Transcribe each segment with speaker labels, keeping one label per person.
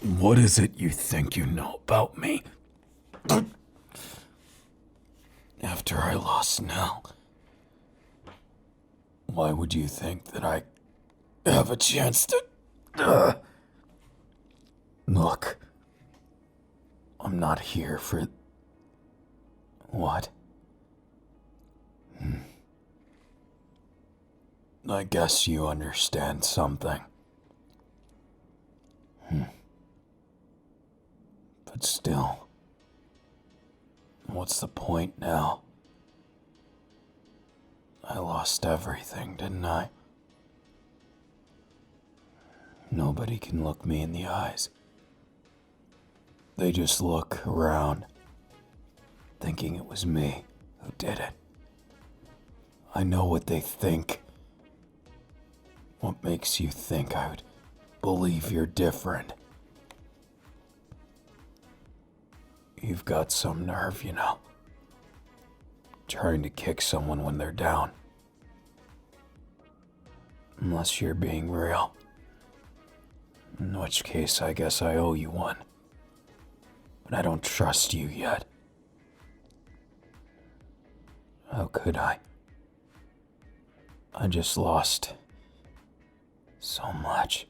Speaker 1: What is it you think you know about me? After I lost Nell, why would you think that I have a chance to... Look, I'm not here for... What? I guess you understand something. But still, what's the point now? I lost everything, didn't I? Nobody can look me in the eyes. They just look around, thinking it was me who did it. I know what they think. What makes you think I would believe you're different? You've got some nerve, you know. Trying to kick someone when they're down. Unless you're being real. In which case, I guess I owe you one. But I don't trust you yet. How could I? I just lost so much.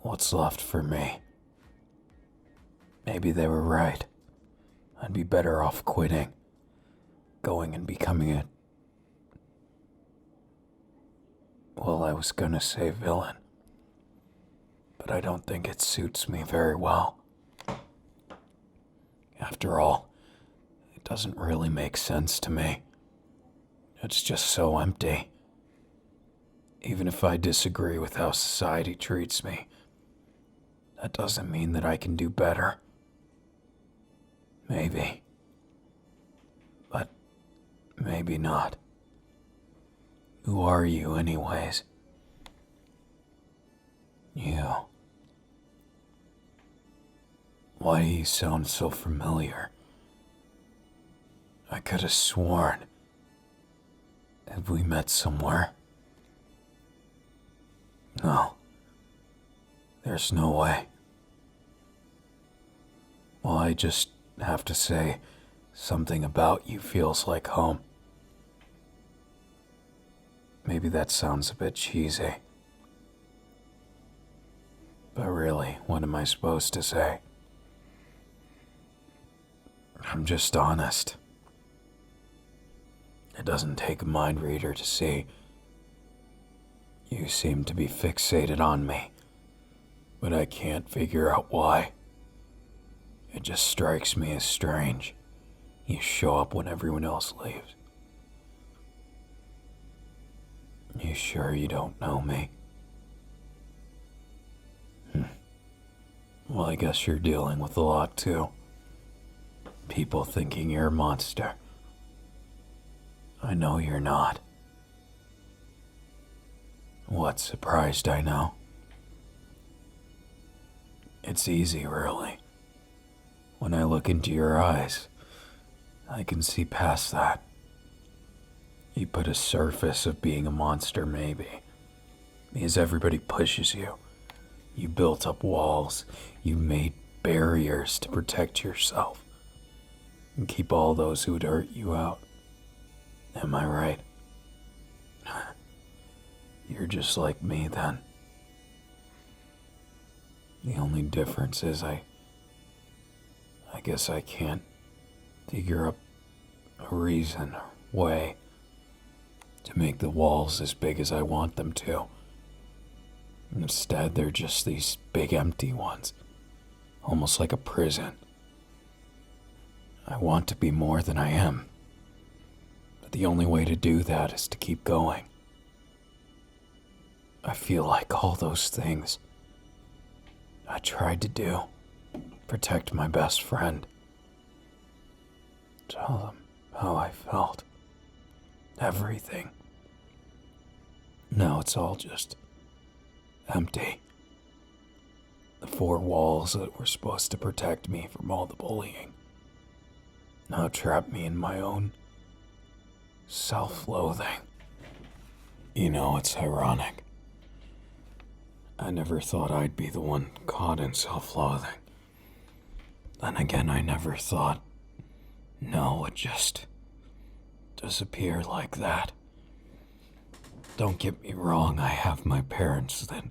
Speaker 1: What's left for me? Maybe they were right. I'd be better off quitting. Going and becoming a... Well, I was gonna say villain. But I don't think it suits me very well. After all, it doesn't really make sense to me. It's just so empty. Even if I disagree with how society treats me, that doesn't mean that I can do better. Maybe. But maybe not. Who are you, anyways? You. Why do you sound so familiar? I could have sworn. Have we met somewhere? No. There's no way. Well, I just have to say, something about you feels like home. Maybe that sounds a bit cheesy. But really, what am I supposed to say? I'm just honest. It doesn't take a mind reader to see. You seem to be fixated on me, but I can't figure out why. It just strikes me as strange. You show up when everyone else leaves. You sure you don't know me? Well, I guess you're dealing with a lot too. People thinking you're a monster. I know you're not. What, surprised I know? It's easy, really. When I look into your eyes, I can see past that. You put a surface of being a monster, maybe. Because everybody pushes you. You built up walls. You made barriers to protect yourself. And keep all those who would hurt you out. Am I right? You're just like me, then. The only difference is I guess I can't figure up a reason or way to make the walls as big as I want them to. Instead, they're just these big empty ones, almost like a prison. I want to be more than I am, but the only way to do that is to keep going. I feel like all those things I tried to do, protect my best friend, tell them how I felt, everything. Now it's all just empty. The four walls that were supposed to protect me from all the bullying now trap me in my own self-loathing. You know, it's ironic. I never thought I'd be the one caught in self-loathing. Then again, I never thought no would just disappear like that. Don't get me wrong, I have my parents that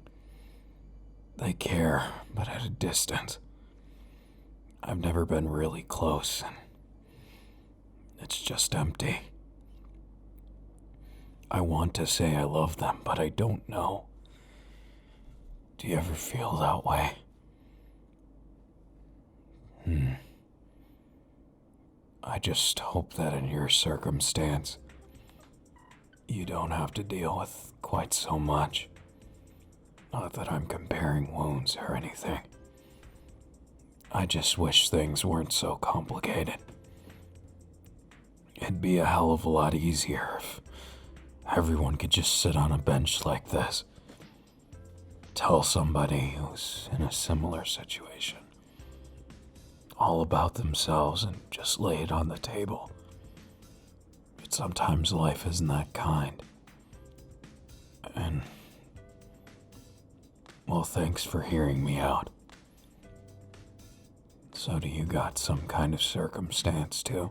Speaker 1: they care, but at a distance. I've never been really close, and it's just empty. I want to say I love them, but I don't know. Do you ever feel that way? I just hope that in your circumstance, you don't have to deal with quite so much. Not that I'm comparing wounds or anything. I just wish things weren't so complicated. It'd be a hell of a lot easier if everyone could just sit on a bench like this. Tell somebody who's in a similar situation all about themselves and just lay it on the table. But sometimes life isn't that kind. And, well, thanks for hearing me out. So do you got some kind of circumstance too?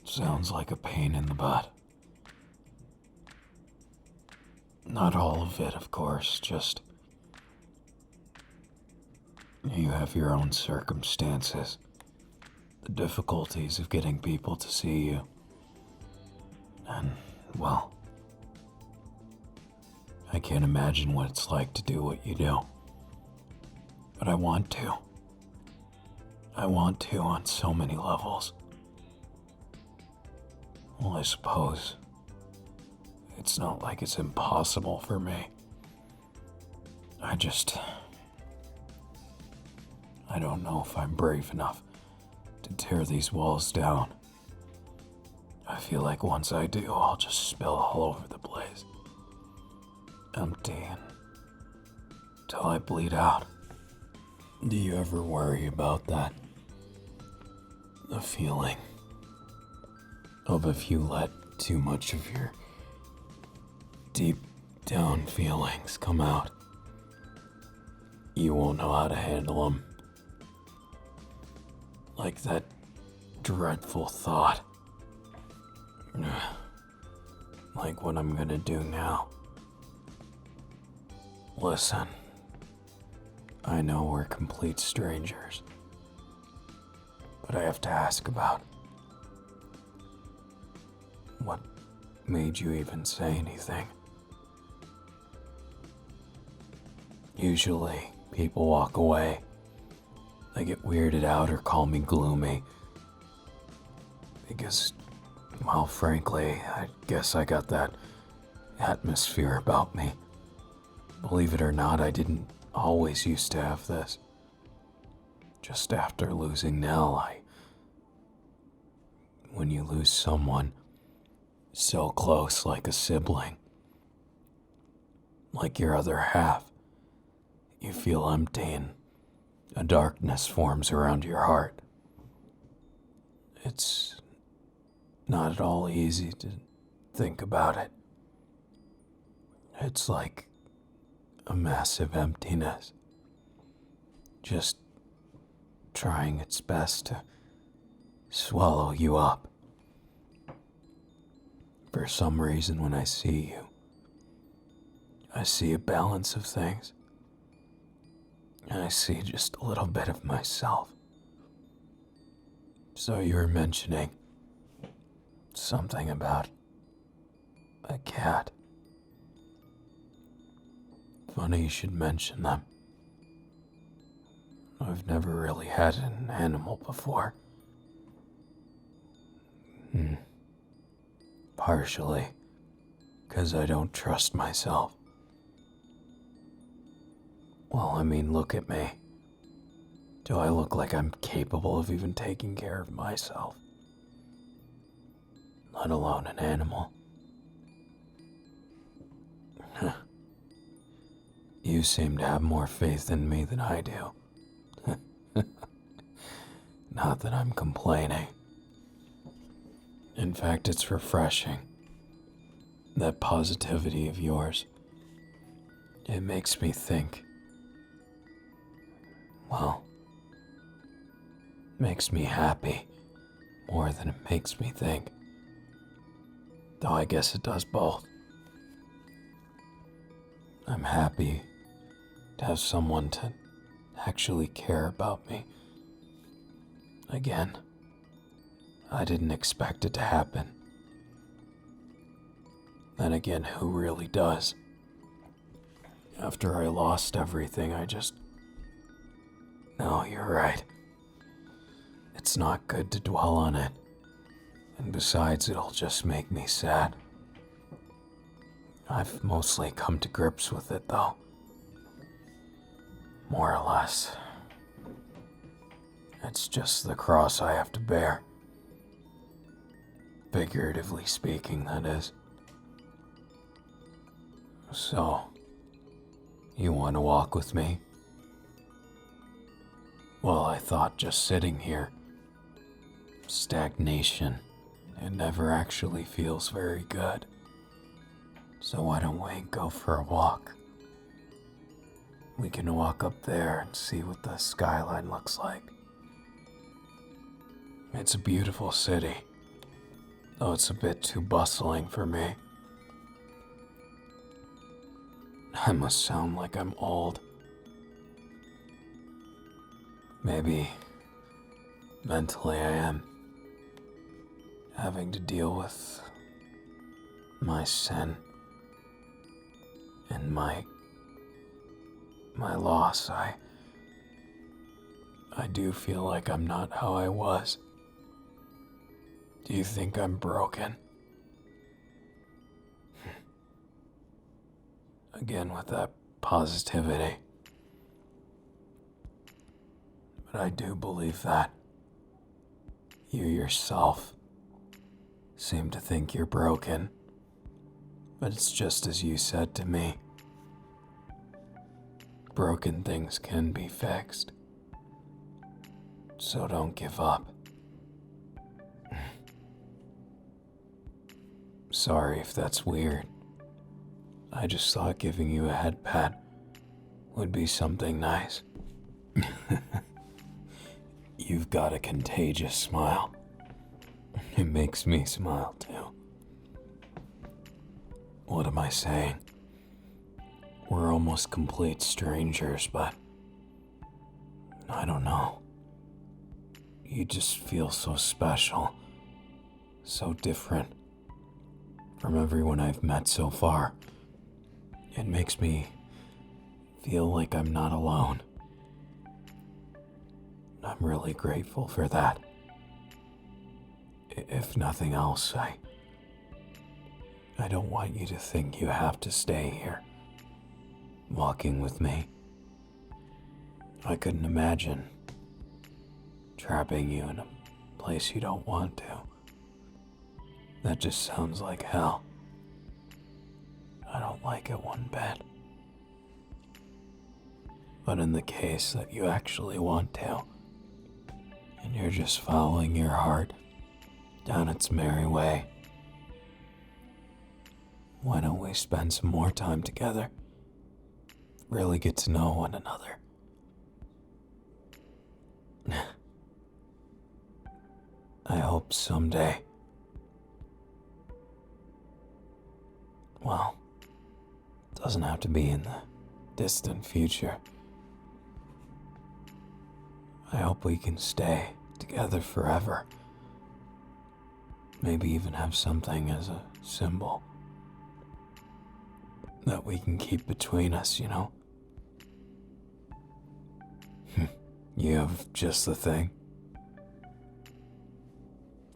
Speaker 1: Sounds like a pain in the butt. Not all of it, of course, just you have your own circumstances, the difficulties of getting people to see you, and, well, I can't imagine what it's like to do what you do, but I want to. I want to on so many levels. Well, I suppose it's not like it's impossible for me. I don't know if I'm brave enough to tear these walls down. I feel like once I do, I'll just spill all over the place. Empty until I bleed out. Do you ever worry about that? The feeling of if you let too much of your deep down feelings come out, you won't know how to handle them. Like that dreadful thought. Like what I'm gonna do now. Listen, I know we're complete strangers, but I have to ask about what made you even say anything. Usually, people walk away. They get weirded out or call me gloomy. Because, well, frankly, I guess I got that atmosphere about me. Believe it or not, I didn't always used to have this. Just after losing Nell, when you lose someone so close like a sibling, like your other half, you feel empty and a darkness forms around your heart. It's not at all easy to think about it. It's like a massive emptiness, just trying its best to swallow you up. For some reason, when I see you, I see a balance of things. And I see just a little bit of myself. So you were mentioning something about a cat. Funny you should mention them. I've never really had an animal before. Partially, 'cause I don't trust myself. Well, I mean, look at me. Do I look like I'm capable of even taking care of myself? Let alone an animal. You seem to have more faith in me than I do. Not that I'm complaining. In fact, it's refreshing. That positivity of yours, it makes me think. Well, makes me happy more than it makes me think. Though I guess it does both. I'm happy to have someone to actually care about me. Again, I didn't expect it to happen. Then again, who really does? After I lost everything, No, you're right. It's not good to dwell on it. And besides, it'll just make me sad. I've mostly come to grips with it, though. More or less. It's just the cross I have to bear. Figuratively speaking, that is. So, you want to walk with me? Well, I thought just sitting here, stagnation, it never actually feels very good. So why don't we go for a walk? We can walk up there and see what the skyline looks like. It's a beautiful city, though it's a bit too bustling for me. I must sound like I'm old. Maybe mentally I am. Having to deal with my sin and my loss, I do feel like I'm not how I was. Do you think I'm broken? Again with that positivity. But I do believe that you yourself seem to think you're broken. But it's just as you said to me. Broken things can be fixed. So don't give up. Sorry if that's weird. I just thought giving you a head pat would be something nice. You've got a contagious smile. It makes me smile too. What am I saying? We're almost complete strangers, but I don't know. You just feel so special, so different from everyone I've met so far. It makes me feel like I'm not alone. I'm really grateful for that. If nothing else, I don't want you to think you have to stay here, walking with me. I couldn't imagine trapping you in a place you don't want to. That just sounds like hell. I don't like it one bit. But in the case that you actually want to, and you're just following your heart down its merry way, why don't we spend some more time together? Really get to know one another. I hope someday. Well, it doesn't have to be in the distant future. I hope we can stay together forever. Maybe even have something as a symbol that we can keep between us, you know? You have just the thing.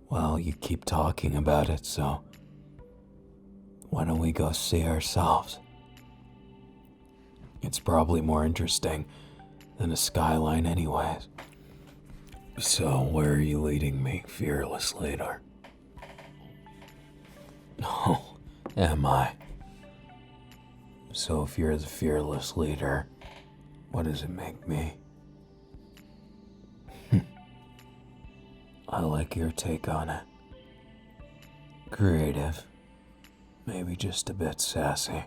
Speaker 1: Well, you keep talking about it, so why don't we go see ourselves? It's probably more interesting than a skyline anyways. So, where are you leading me, fearless leader? Oh, am I? So if you're the fearless leader, what does it make me? I like your take on it. Creative, Maybe just a bit sassy.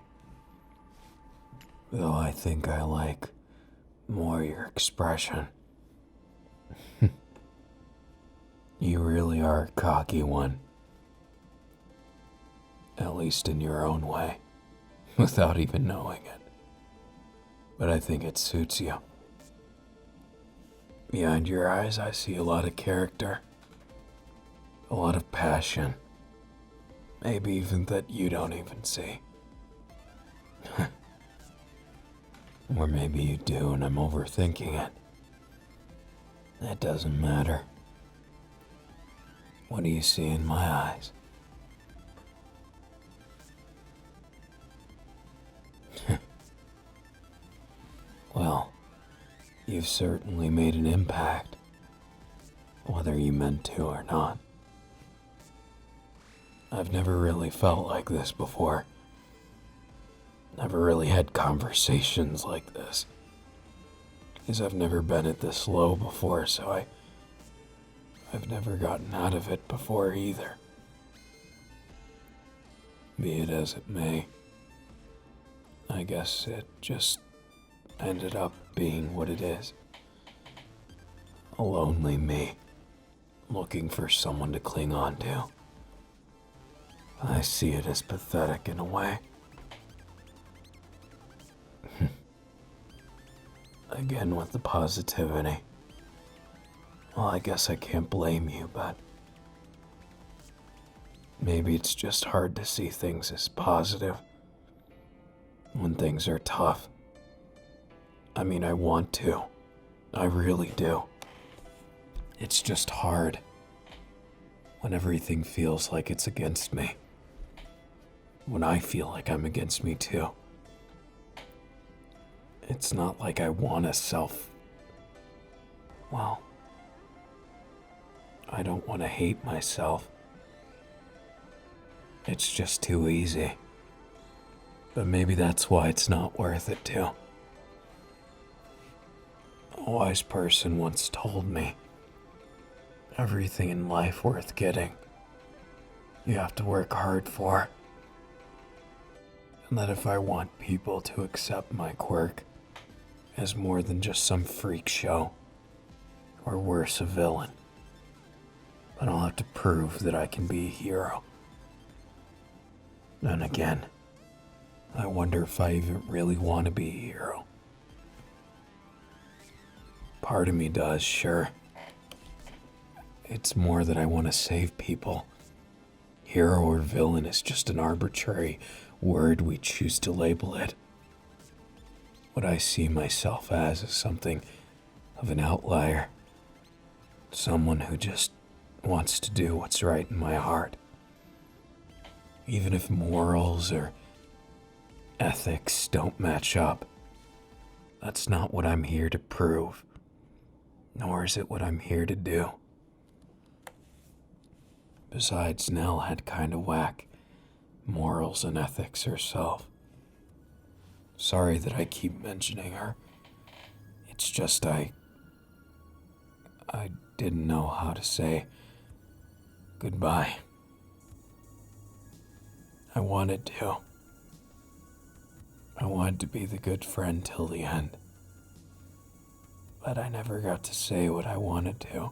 Speaker 1: Though I think I like more your expression. You really are a cocky one. At least in your own way, without even knowing it. But I think it suits you. Behind your eyes, I see a lot of character, a lot of passion, maybe even that you don't even see. Or maybe you do and I'm overthinking it. That doesn't matter. What do you see in my eyes? Well, you've certainly made an impact, whether you meant to or not. I've never really felt like this before. Never really had conversations like this. Because I've never been at this low before, so I've never gotten out of it before either. Be it as it may, I guess it just ended up being what it is. A lonely me, looking for someone to cling on to. I see it as pathetic in a way. Again with the positivity. Well, I guess I can't blame you, but maybe it's just hard to see things as positive when things are tough. I mean, I want to. I really do. It's just hard when everything feels like it's against me. When I feel like I'm against me too. It's not like I want to well, I don't want to hate myself. It's just too easy. But maybe that's why it's not worth it too. A wise person once told me, everything in life worth getting, you have to work hard for. And that if I want people to accept my quirk as more than just some freak show, or worse, a villain, then I'll have to prove that I can be a hero. Then again, I wonder if I even really want to be a hero. Part of me does, sure. It's more that I want to save people. Hero or villain is just an arbitrary word we choose to label it. What I see myself as is something of an outlier. Someone who just wants to do what's right in my heart. Even if morals or ethics don't match up, that's not what I'm here to prove, nor is it what I'm here to do. Besides, Nell had kinda whack morals and ethics herself. Sorry that I keep mentioning her. It's just I didn't know how to say goodbye. I wanted to. I wanted to be the good friend till the end. But I never got to say what I wanted to.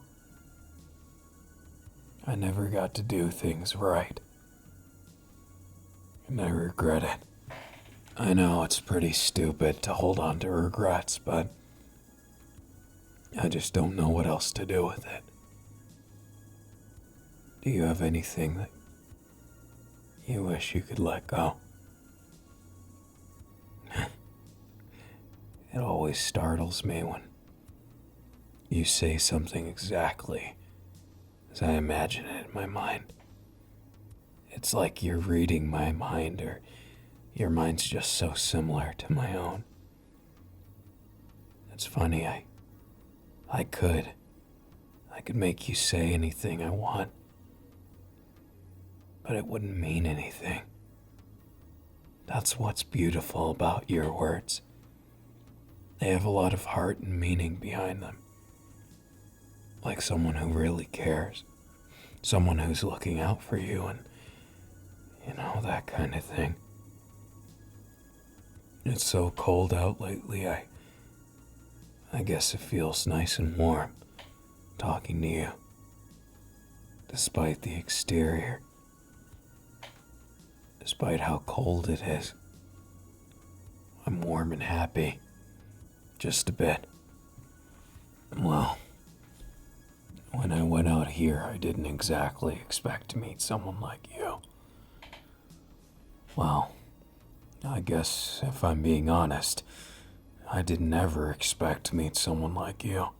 Speaker 1: I never got to do things right. And I regret it. I know it's pretty stupid to hold on to regrets, but I just don't know what else to do with it. Do you have anything that you wish you could let go? It always startles me when you say something exactly as I imagine it in my mind. It's like you're reading my mind, or your mind's just so similar to my own. It's funny, I could make you say anything I want, but it wouldn't mean anything. That's what's beautiful about your words. They have a lot of heart and meaning behind them. Like someone who really cares. Someone who's looking out for you and You know, that kind of thing. It's so cold out lately, I guess it feels nice and warm talking to you. Despite the exterior. Despite how cold it is. I'm warm and happy. Just a bit. Well, when I went out here, I didn't exactly expect to meet someone like you. Well, I guess if I'm being honest, I didn't ever expect to meet someone like you.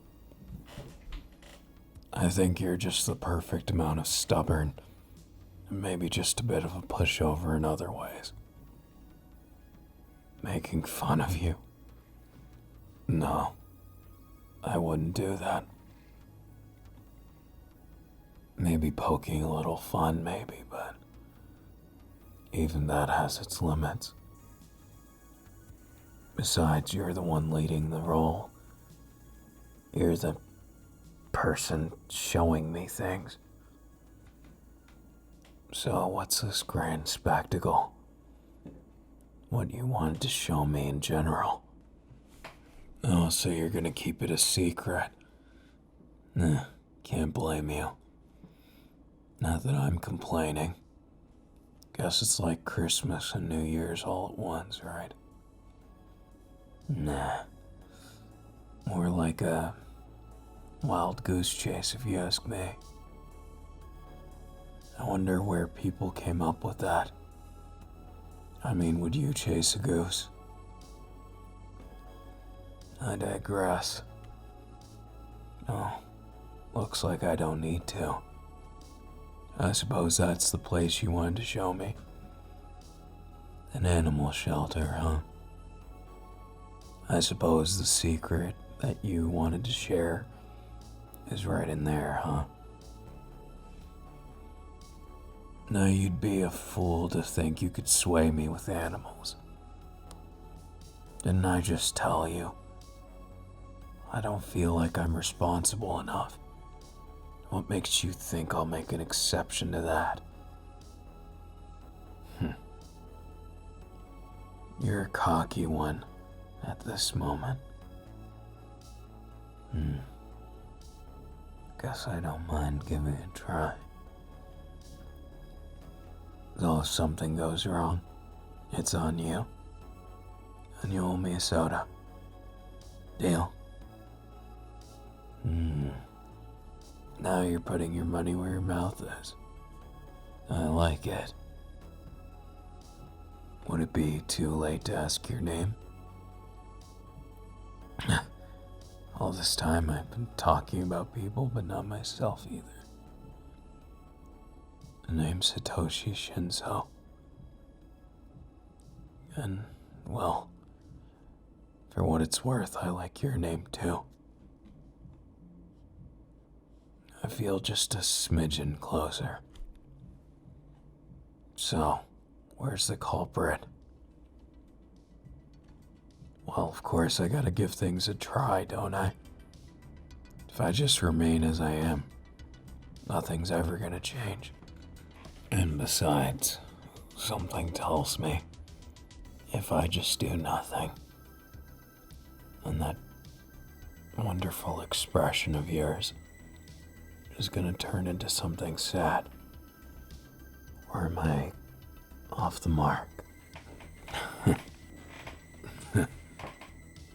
Speaker 1: I think you're just the perfect amount of stubborn, and maybe just a bit of a pushover in other ways. Making fun of you? No, I wouldn't do that. Maybe poking a little fun, maybe, but even that has its limits. Besides, you're the one leading the role. You're the person showing me things. So what's this grand spectacle? What you wanted to show me in general? Oh, so you're gonna keep it a secret? Nah, can't blame you. Not that I'm complaining. Guess it's like Christmas and New Year's all at once, right? Nah. More like a wild goose chase, if you ask me. I wonder where people came up with that. I mean, would you chase a goose? I digress. Oh, looks like I don't need to. I suppose that's the place you wanted to show me. An animal shelter, huh? I suppose the secret that you wanted to share is right in there, huh? Now you'd be a fool to think you could sway me with animals. Didn't I just tell you? I don't feel like I'm responsible enough. What makes you think I'll make an exception to that? You're a cocky one at this moment. Guess I don't mind giving it a try. Though if something goes wrong, it's on you. And you owe me a soda. Deal? Now you're putting your money where your mouth is. I like it. Would it be too late to ask your name? All this time I've been talking about people, but not myself either. The name's Hitoshi Shinso. And, well, for what it's worth, I like your name too. I feel just a smidgen closer. So, where's the culprit? Well, of course, I gotta give things a try, don't I? If I just remain as I am, nothing's ever gonna change. And besides, something tells me, if I just do nothing, then that wonderful expression of yours is gonna turn into something sad. Or am I off the mark?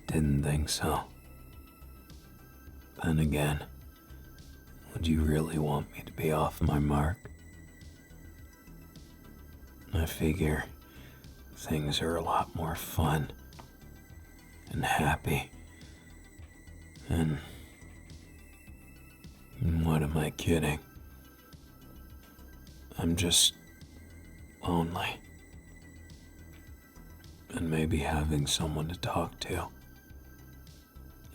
Speaker 1: Didn't think so. Then again, would you really want me to be off my mark? I figure things are a lot more fun and happy. And what am I kidding? I'm just lonely. And maybe having someone to talk to.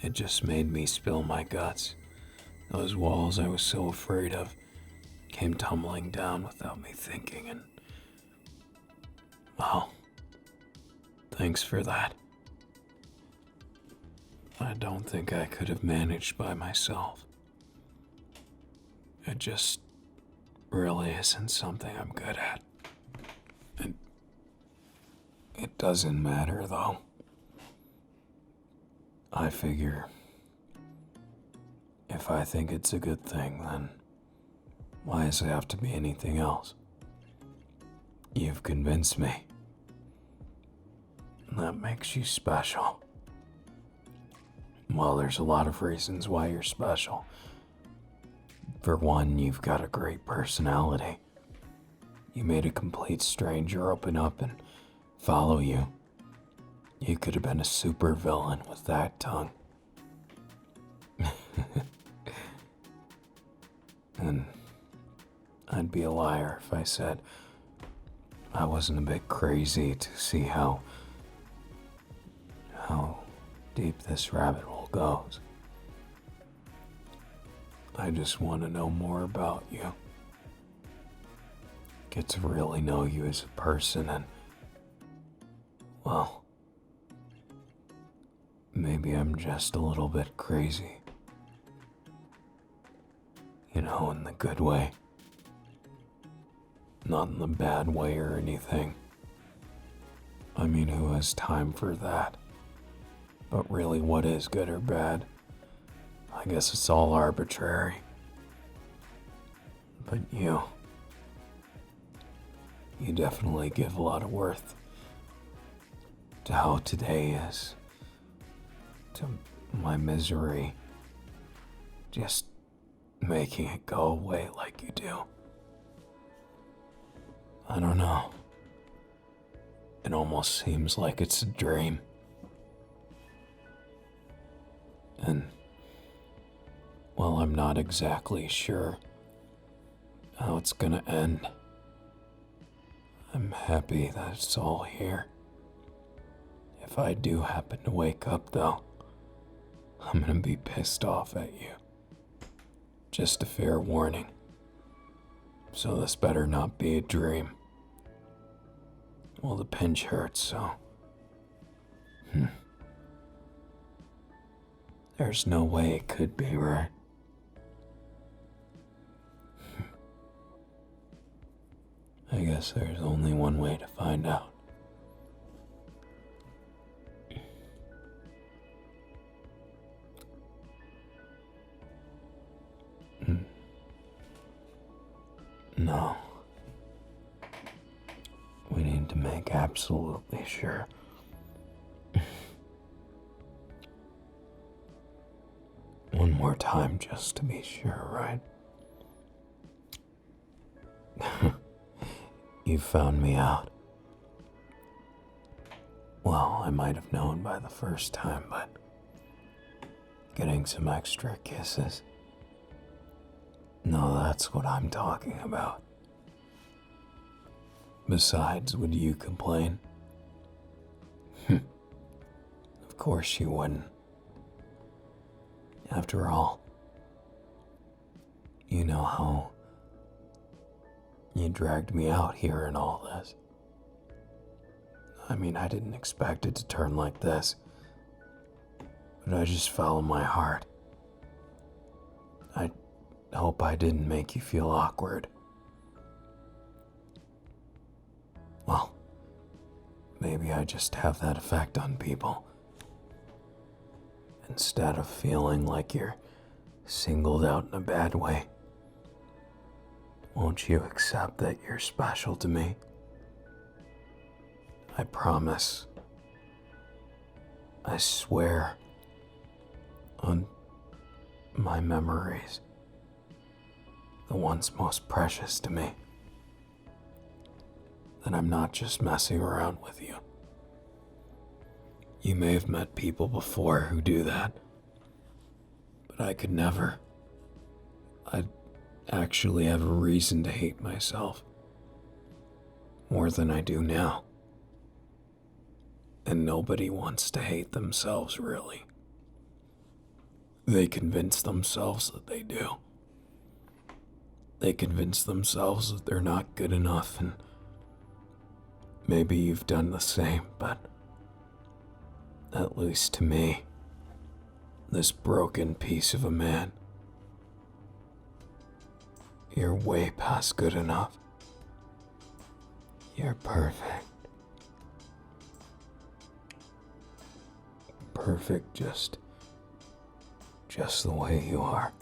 Speaker 1: It just made me spill my guts. Those walls I was so afraid of came tumbling down without me thinking, and well, thanks for that. I don't think I could have managed by myself. It just really isn't something I'm good at. It doesn't matter, though. I figure if I think it's a good thing, then why does it have to be anything else? You've convinced me. That makes you special. Well, there's a lot of reasons why you're special. For one, you've got a great personality. You made a complete stranger open up and follow you. You could have been a supervillain with that tongue. And I'd be a liar if I said I wasn't a bit crazy to see how deep this rabbit hole goes. I just want to know more about you. Get to really know you as a person and, well, maybe I'm just a little bit crazy. You know, in the good way. Not in the bad way or anything. I mean, who has time for that? But really, what is good or bad? I guess it's all arbitrary. But you definitely give a lot of worth to how today is, to my misery, just making it go away like you do. I don't know. It almost seems like it's a dream. And, well, I'm not exactly sure how it's gonna end. I'm happy that it's all here. If I do happen to wake up, though, I'm gonna be pissed off at you. Just a fair warning. So this better not be a dream. Well, the pinch hurts, so... There's no way it could be, right? I guess there's only one way to find out. No. We need to make absolutely sure. One more time just to be sure, right? You found me out. Well, I might have known by the first time, but getting some extra kisses. No, that's what I'm talking about. Besides, would you complain? Of course you wouldn't. After all, you know how you dragged me out here and all this. I mean, I didn't expect it to turn like this, but I just followed my heart. I hope I didn't make you feel awkward. Well, maybe I just have that effect on people. Instead of feeling like you're singled out in a bad way, won't you accept that you're special to me? I promise. I swear on my memories, the ones most precious to me, that I'm not just messing around with you. You may have met people before who do that, but I could never. I'd actually have a reason to hate myself more than I do now. And nobody wants to hate themselves, really. They convince themselves that they do. They convince themselves that they're not good enough, and maybe you've done the same, but at least to me, this broken piece of a man, you're way past good enough. You're perfect. perfect just the way you are.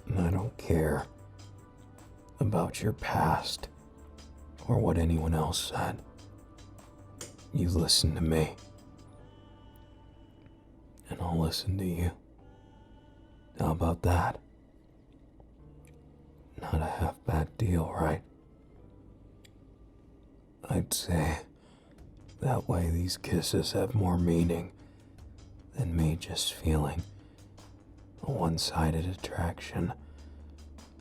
Speaker 1: And I don't care about your past or what anyone else said. You listen to me, and I'll listen to you. How about that? Not a half-bad deal, right? I'd say that way these kisses have more meaning than me just feeling a one-sided attraction,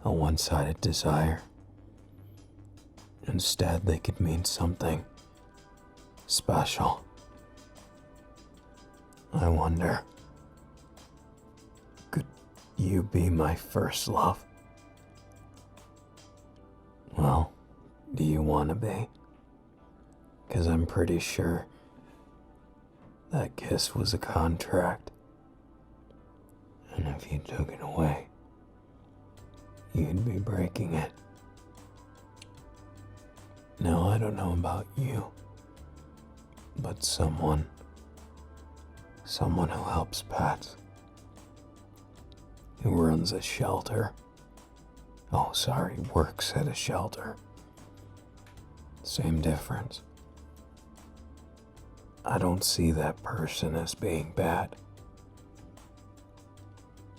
Speaker 1: a one-sided desire. Instead, they could mean something special. I wonder, could you be my first love? Well, do you want to be? 'Cause I'm pretty sure that kiss was a contract. And if you took it away, you'd be breaking it. Now, I don't know about you, but someone who helps pets, who runs a shelter, works at a shelter. Same difference. I don't see that person as being bad.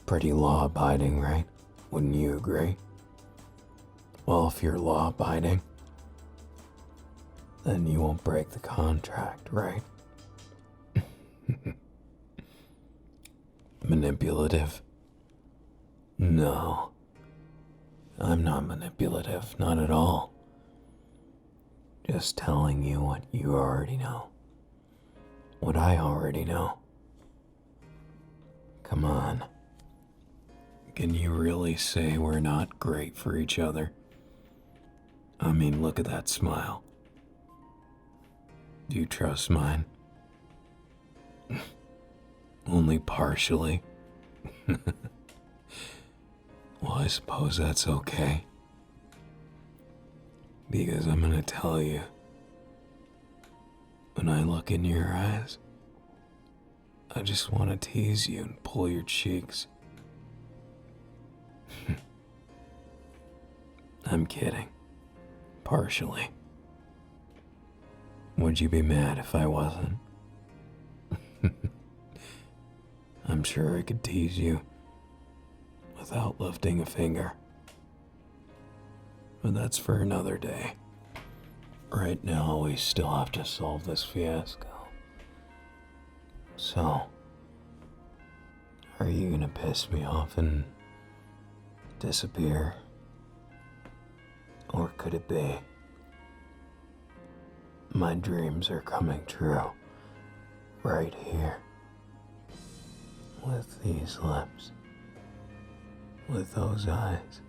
Speaker 1: Pretty law-abiding, right? Wouldn't you agree? Well, if you're law-abiding, then you won't break the contract, right? Manipulative? No. I'm not manipulative, not at all. Just telling you what you already know. What I already know. Come on. Can you really say we're not great for each other? I mean, look at that smile. Do you trust mine? Only partially. Well, I suppose that's okay. Because I'm gonna tell you, when I look in your eyes, I just want to tease you and pull your cheeks. I'm kidding. Partially. Would you be mad if I wasn't? I'm sure I could tease you without lifting a finger. But that's for another day. Right now, we still have to solve this fiasco. So, are you gonna piss me off and disappear? Or could it be my dreams are coming true right here with these lips, with those eyes?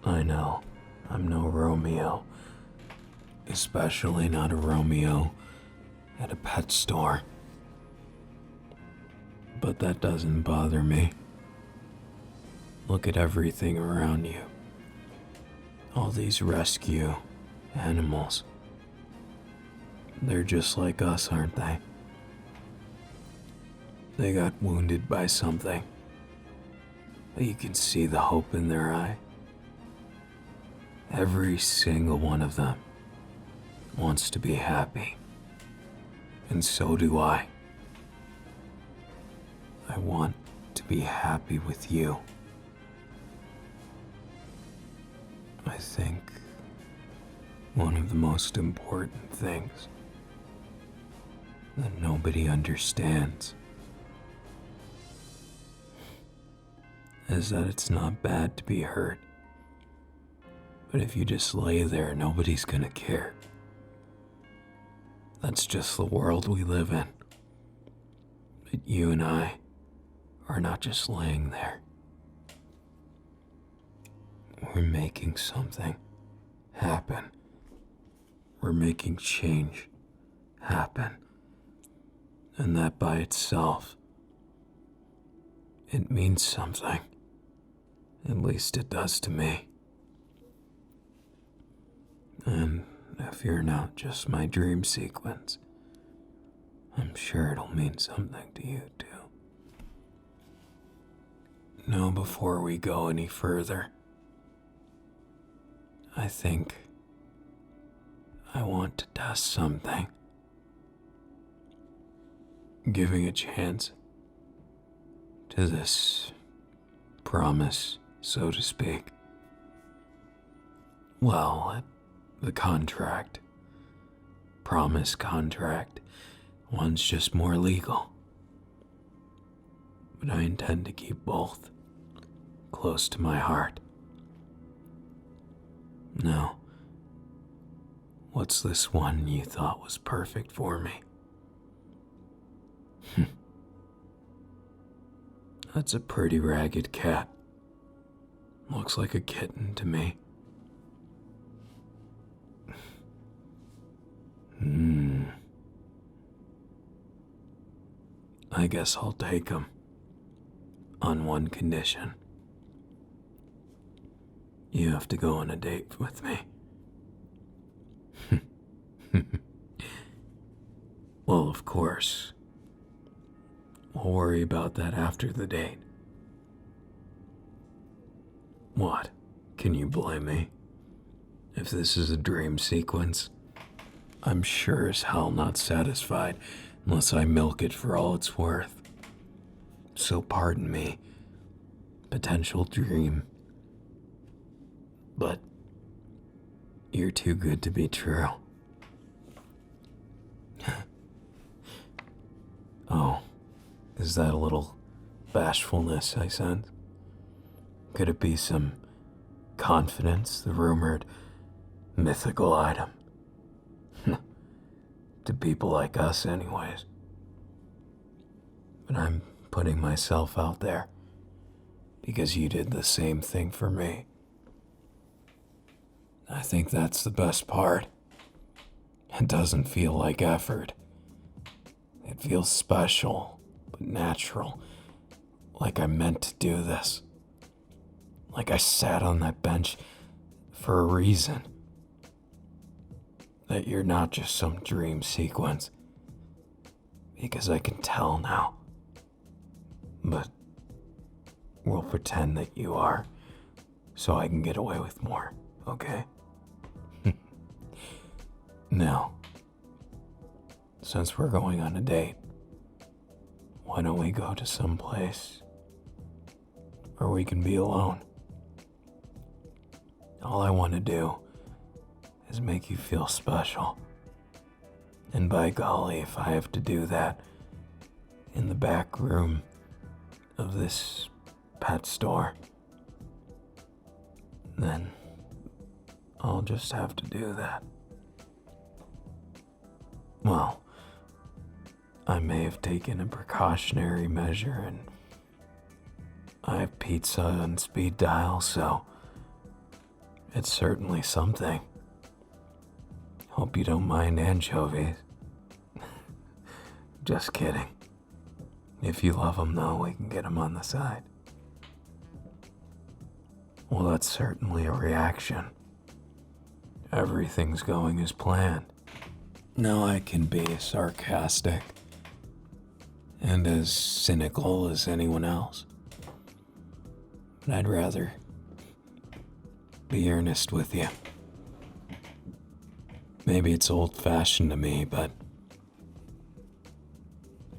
Speaker 1: I know, I'm no Romeo, especially not a Romeo at a pet store. But that doesn't bother me. Look at everything around you. All these rescue animals. They're just like us, aren't they? They got wounded by something, but you can see the hope in their eye. Every single one of them wants to be happy, and so do I. I want to be happy with you. I think one of the most important things that nobody understands is that it's not bad to be hurt. But if you just lay there, nobody's gonna care. That's just the world we live in. But you and I are not just laying there. We're making something happen. We're making change happen. And that by itself, it means something. At least it does to me. And if you're not just my dream sequence, I'm sure it'll mean something to you too. Now, before we go any further, I think I want to test something. Giving a chance to this promise, so to speak. Well, the contract. Promise contract. One's just more legal. But I intend to keep both close to my heart. Now, what's this one you thought was perfect for me? That's a pretty ragged cat. Looks like a kitten to me. I guess I'll take him. On one condition. You have to go on a date with me. Well, of course. We'll worry about that after the date. What? Can you blame me? If this is a dream sequence, I'm sure as hell not satisfied unless I milk it for all it's worth. So pardon me, potential dream. But you're too good to be true. Oh, is that a little bashfulness I sense? Could it be some confidence, the rumored mythical item? To people like us, anyways. But I'm putting myself out there because you did the same thing for me. I think that's the best part. It doesn't feel like effort. It feels special, but natural. Like I meant to do this. Like I sat on that bench for a reason. That you're not just some dream sequence. Because I can tell now. But we'll pretend that you are, so I can get away with more, okay? Now, since we're going on a date, why don't we go to some place where we can be alone? All I want to do is make you feel special. And by golly, if I have to do that in the back room of this pet store, then I'll just have to do that. Well, I may have taken a precautionary measure and I have pizza on speed dial, so it's certainly something. Hope you don't mind anchovies. Just kidding. If you love them, though, we can get them on the side. Well, that's certainly a reaction. Everything's going as planned. Now I can be sarcastic and as cynical as anyone else. But I'd rather be earnest with you. Maybe it's old-fashioned to me, but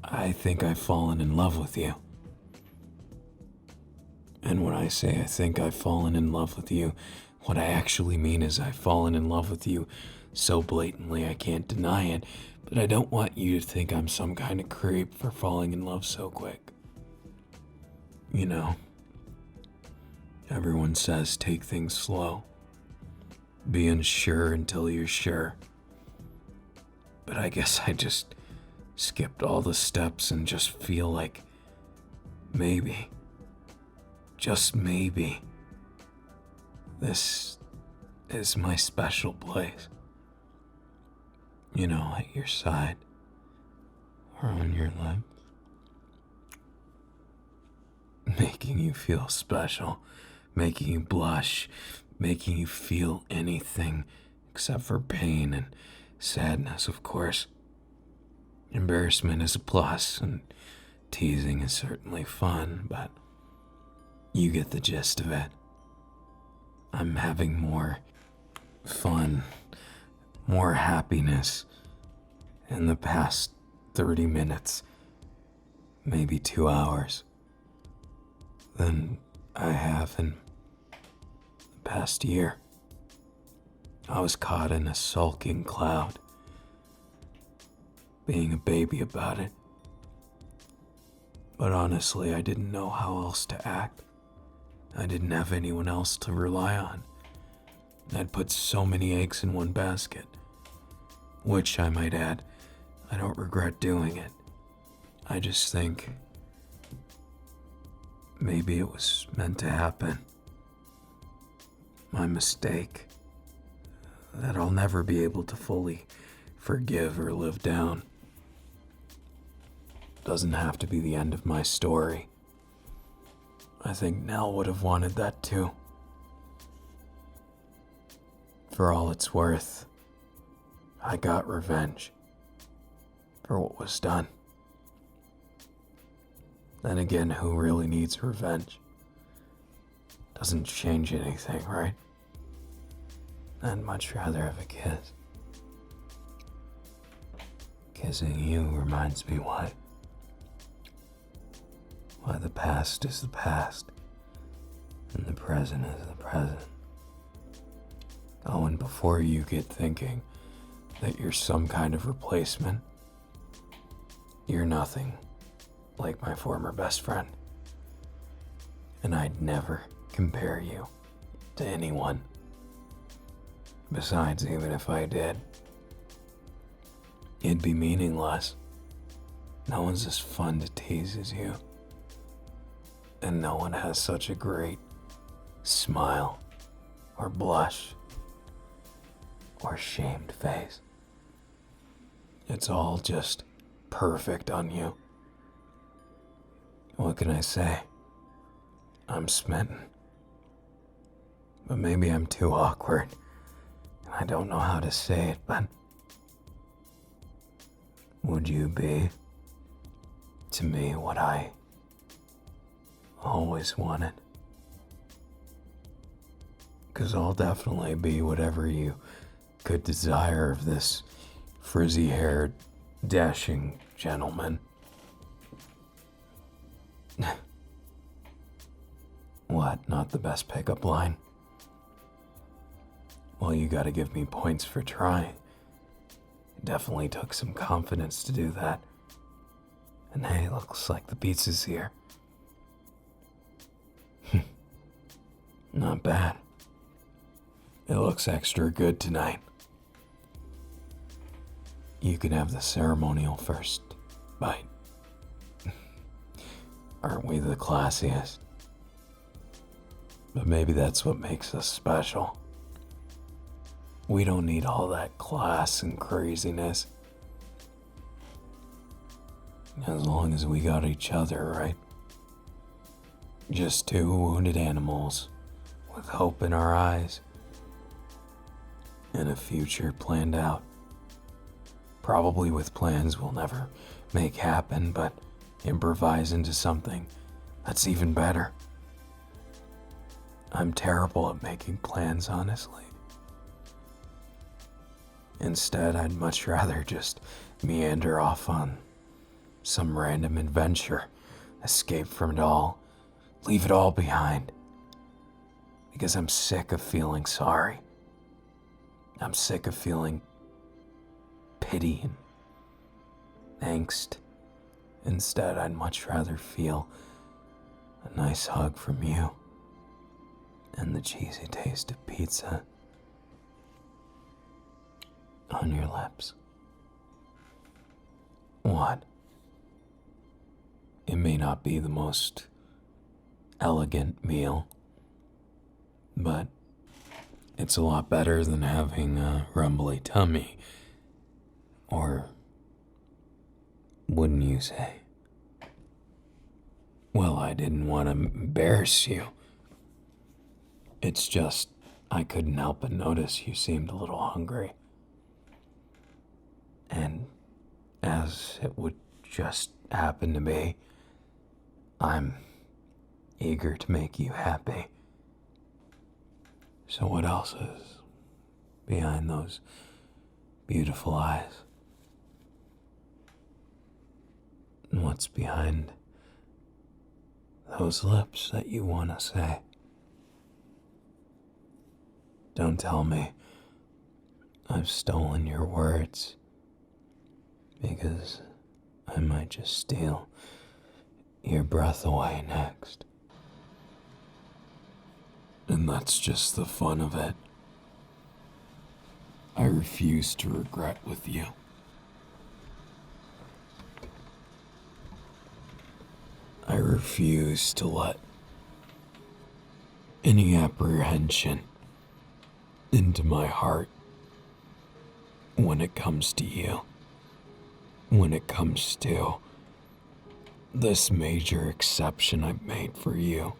Speaker 1: I think I've fallen in love with you. And when I say I think I've fallen in love with you, what I actually mean is I've fallen in love with you so blatantly I can't deny it, but I don't want you to think I'm some kind of creep for falling in love so quick. You know, everyone says take things slow. Be unsure until you're sure. But I guess I just skipped all the steps and just feel like maybe, just maybe, this is my special place. You know, at your side or on your lips. Making you feel special, making you blush, making you feel anything except for pain and sadness, of course. Embarrassment is a plus, and teasing is certainly fun, but you get the gist of it. I'm having more fun, more happiness in the past 30 minutes, maybe 2 hours, than I have in the past year. I was caught in a sulking cloud, being a baby about it. But honestly, I didn't know how else to act. I didn't have anyone else to rely on. I'd put so many eggs in one basket, which I might add, I don't regret doing it. I just think maybe it was meant to happen. My mistake that I'll never be able to fully forgive or live down. Doesn't have to be the end of my story. I think Nell would have wanted that too. For all it's worth, I got revenge for what was done. Then again, who really needs revenge? Doesn't change anything, right? I'd much rather have a kiss. Kissing you reminds me why the past is the past, and the present is the present. Oh, and before you get thinking that you're some kind of replacement, you're nothing like my former best friend. And I'd never compare you to anyone. Besides, even if I did, it'd be meaningless. No one's as fun to tease as you. And no one has such a great smile, or blush, or shamed face. It's all just perfect on you. What can I say? I'm smitten. But maybe I'm too awkward. I don't know how to say it, but would you be, to me, what I always wanted? 'Cause I'll definitely be whatever you could desire of this frizzy-haired, dashing gentleman. What, not the best pickup line? Well, you gotta give me points for trying. It definitely took some confidence to do that. And hey, looks like the pizza's here. Not bad. It looks extra good tonight. You can have the ceremonial first bite. Aren't we the classiest? But maybe that's what makes us special. We don't need all that class and craziness. As long as we got each other, right? Just two wounded animals with hope in our eyes and a future planned out. Probably with plans we'll never make happen, but improvise into something that's even better. I'm terrible at making plans, honestly. Instead, I'd much rather just meander off on some random adventure, escape from it all, leave it all behind. Because I'm sick of feeling sorry. I'm sick of feeling pity and angst. Instead, I'd much rather feel a nice hug from you and the cheesy taste of pizza on your lips. What? It may not be the most elegant meal, but it's a lot better than having a rumbly tummy. Or wouldn't you say? Well, I didn't want to embarrass you. It's just I couldn't help but notice you seemed a little hungry. And as it would just happen to be, I'm eager to make you happy. So what else is behind those beautiful eyes? And what's behind those lips that you want to say? Don't tell me I've stolen your words, because I might just steal your breath away next. And that's just the fun of it. I refuse to regret with you. I refuse to let any apprehension into my heart when it comes to you. When it comes to this major exception I've made for you.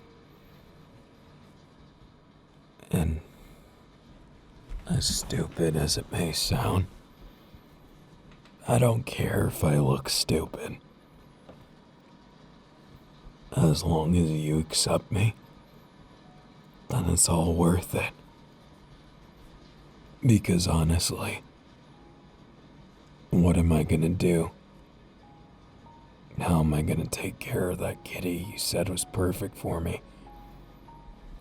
Speaker 1: And as stupid as it may sound, I don't care if I look stupid. As long as you accept me, then it's all worth it. Because honestly, what am I gonna do? How am I gonna take care of that kitty you said was perfect for me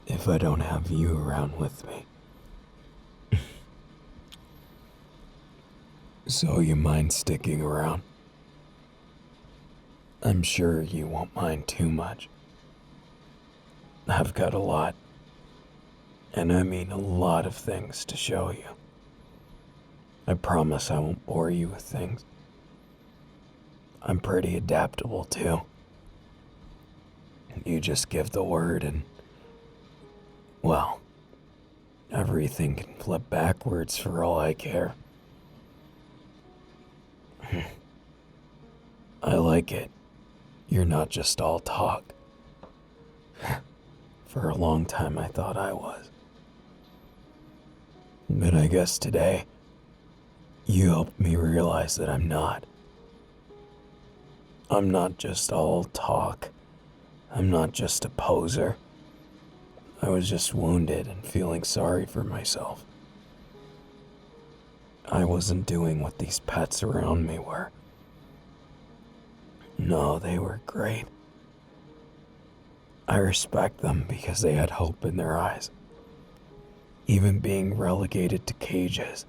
Speaker 1: if I don't have you around with me? So you mind sticking around? I'm sure you won't mind too much. I've got a lot, and I mean a lot of things to show you. I promise I won't bore you with things. I'm pretty adaptable too. You just give the word and, well, everything can flip backwards for all I care. I like it. You're not just all talk. For a long time I thought I was. But I guess today, you helped me realize that I'm not. I'm not just all talk. I'm not just a poser. I was just wounded and feeling sorry for myself. I wasn't doing what these pets around me were. No, they were great. I respect them because they had hope in their eyes. Even being relegated to cages.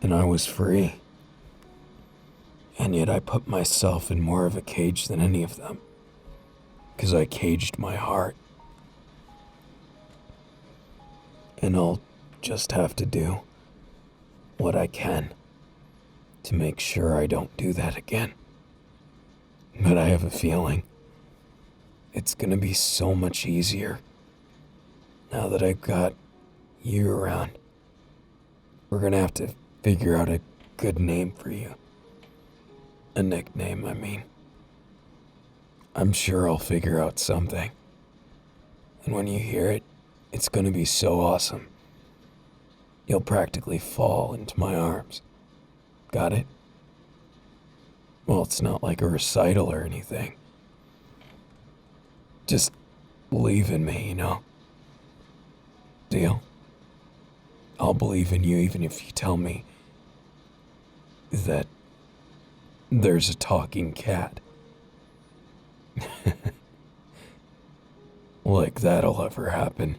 Speaker 1: And I was free. And yet I put myself in more of a cage than any of them. Because I caged my heart. And I'll just have to do what I can to make sure I don't do that again. But I have a feeling it's gonna be so much easier now that I've got you around. We're gonna have to figure out a good name for you. A nickname, I mean. I'm sure I'll figure out something. And when you hear it, it's gonna be so awesome. You'll practically fall into my arms. Got it? Well, it's not like a recital or anything. Just believe in me, you know? Deal? I'll believe in you even if you tell me that there's a talking cat. Like that'll ever happen.